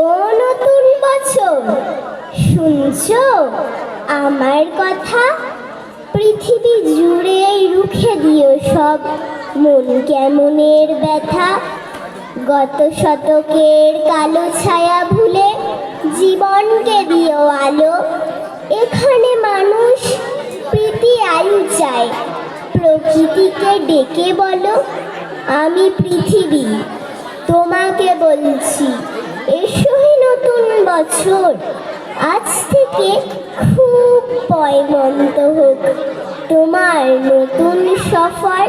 ও নতুন বছর, শুনছো আমার কথা? পৃথিবী জুড়েই রুখে দিও সব মন কেমনের ব্যথা। গত শতকের কালো ছায়া ভুলে জীবনকে দিও আলো। এখানে মানুষ প্রীতি আয়ু চায়, প্রকৃতিকে ডেকে বলো আমি পৃথিবী তোমাকে বলছি, এসো হে নতুন বছর। আজ থেকে খুব পয়মন্ত হোক তোমার নতুন সফর।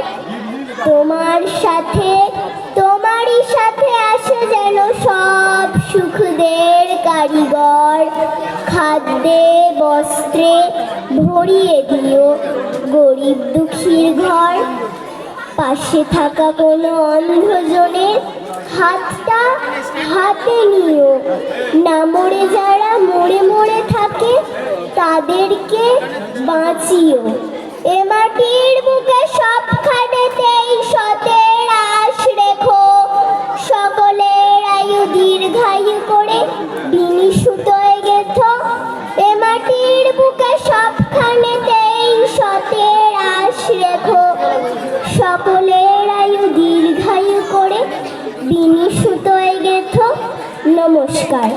তোমারই সাথে আসে যেন সব সুখদের কারিগর। খাদ্যে বস্ত্রে ভরিয়ে দিও গরিব দুঃখীর ঘর। পাশে থাকা কোনো অন্ধজনের হাতটা হাতে নিও, না মরে যারা মরে মরে থাকে তাদেরকে বাঁচিও। এ মাটির বুকে সবখানেতেই সতের আশ রেখো, সকলের আয়ু দীর্ঘায়ু করে বিনি সুতোয় গেথো। এ মাটির বুকে সবখানেতেই সতের আশ রেখো, সকলের আয়ু দীর্ঘায়ু করে বিনি সুতোয় গেথো। নমস্কার।